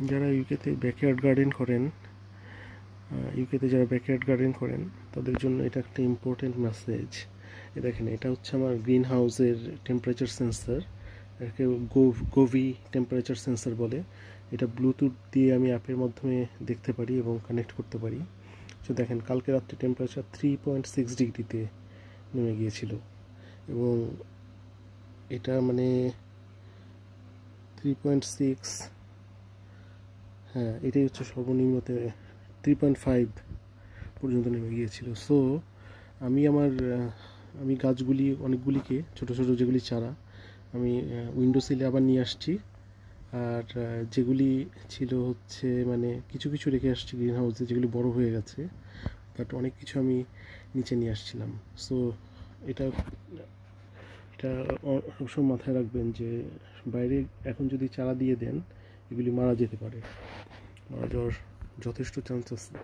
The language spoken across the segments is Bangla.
যারা ইউকেতে ব্যাকইয়ার্ড গার্ডেন করেন, তাদের জন্য এটা একটা ইম্পর্টেন্ট মেসেজ। দেখেন, এটা হচ্ছে আমার গ্রিন হাউসের টেম্পারেচার সেন্সার, এটাকে গোভি টেম্পারেচার সেন্সার বলে। এটা ব্লুটুথ দিয়ে আমি অ্যাপের মাধ্যমে দেখতে পারি এবং কানেক্ট করতে পারি। তো দেখেন, কালকে রাত্রে টেম্পারেচার 3.6 ডিগ্রিতে নেমে গিয়েছিল, এবং এটা মানে 3.6, হ্যাঁ এটাই হচ্ছে সর্বনিম্নতে 3.5 পর্যন্ত নেমে গিয়েছিল। সো আমি গাছগুলি অনেকগুলিকে, ছোটো ছোটো যেগুলি চারা, আমি উইন্ডো সিলে আবার নিয়ে আসছি। আর যেগুলি ছিল হচ্ছে মানে কিছু কিছু রেখে আসছি গ্রিন হাউসে, যেগুলি বড় হয়ে গেছে, বাট অনেক কিছু আমি নিচে নিয়ে আসছিলাম। সো এটা এটা সবসময় মাথায় রাখবেন যে বাইরে এখন যদি চারা দিয়ে দেন, এগুলি মারা যেতে পারে, মারা যাওয়ার যথেষ্ট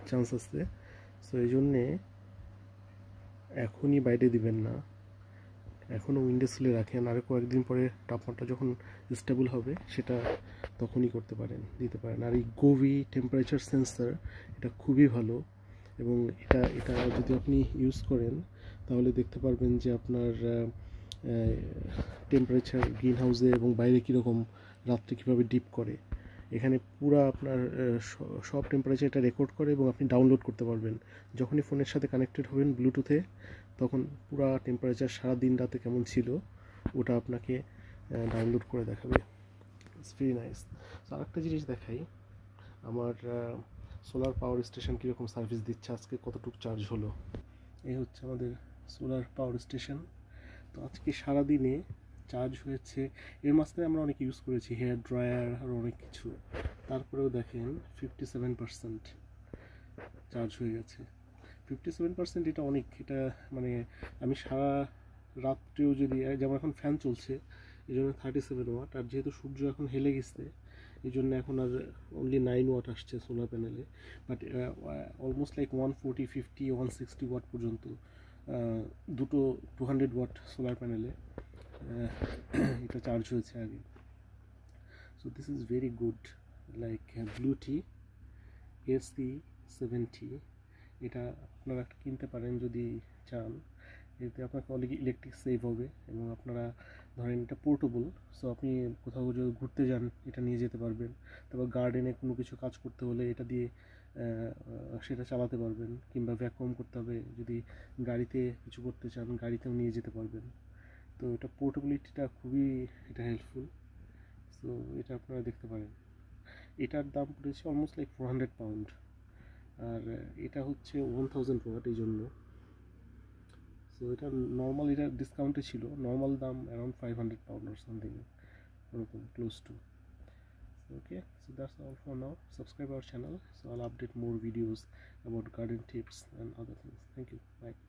চান্স আছে। সো এই জন্যে এখনই বাইরে দিবেন না, এখনও উইন্ডো সিলে রাখেন। আর কয়েকদিন পরে তাপমাত্রা যখন স্টেবল হবে, সেটা তখনই দিতে পারেন। আর এই গোভি টেম্পারেচার সেন্সার এটা খুবই ভালো, এবং এটা যদি আপনি ইউজ করেন তাহলে দেখতে পারবেন যে আপনার টেম্পারেচার গ্রিন হাউসে এবং বাইরে কীরকম, রাত্রে কীভাবে ডিপ করে। এখানে পুরা আপনার সব টেম্পারেচার এটা রেকর্ড করে, এবং আপনি ডাউনলোড করতে পারবেন। যখনই ফোনের সাথে কানেক্টেড হবেন ব্লুটুথে, তখন পুরা টেম্পারেচার সারা দিন রাতে কেমন ছিল ওটা আপনাকে ডাউনলোড করে দেখাবে। It's very nice. আর একটা জিনিস দেখাই, আমার সোলার পাওয়ার স্টেশন কীরকম সার্ভিস দিচ্ছে, আজকে কতটুকু চার্জ হলো। এই হচ্ছে আমাদের সোলার পাওয়ার স্টেশন। তো আজকে সারাদিনে চার্জ হয়েছে, এর মাঝখানে আমরা অনেক ইউজ করেছি, হেয়ার ড্রায়ার আর অনেক কিছু, তারপরেও দেখেন 57% চার্জ হয়ে গেছে। 57% এটা অনেক, এটা মানে আমি সারা রাত্রেও যদি, যেমন এখন ফ্যান চলছে এই জন্য 37 ওয়াট, আর যেহেতু সূর্য এখন হেলে গেছে এই জন্য এখন আর অনলি 9 ওয়াট আসছে সোলার প্যানেলে। বাট অলমোস্ট লাইক 140, 50, 160 ওয়াট পর্যন্ত দুটো 200 ওয়াট সোলার প্যানেলে এটা চার্জ হয়েছে আগে। So this is very good. Like ব্লুটি AC70, এটা আপনারা কিনতে পারেন যদি চান। এতে আপনাকে অনেক ইলেকট্রিক সেভ হবে, এবং আপনারা ধরেন এটা পোর্টেবল, সো আপনি কোথাও যদি ঘুরতে যান এটা নিয়ে যেতে পারবেন। তারপর গার্ডেনে কোনো কিছু কাজ করতে হলে এটা দিয়ে সেটা চালাতে পারবেন, কিংবা ভ্যাকুয়াম করতে হবে যদি গাড়িতে কিছু করতে চান, গাড়িতেও নিয়ে যেতে পারবেন। তো এটা পোর্টেবিলিটিটা খুবই এটা হেল্পফুল। সো এটা আপনারা দেখতে পারেন। এটার দাম পড়েছে অলমোস্ট লাইক 400 পাউন্ড, আর এটা হচ্ছে 1000 ওয়াট, এই জন্য। সো এটা নর্মাল, এটা ডিসকাউন্টে ছিল, নর্মাল দাম অ্যারাউন্ড 500 পাউন্ড or something, ওরকম close two. Okay, so that's all for now. Subscribe our channel, so I'll update more videos about garden tips and other things. Thank you. Bye.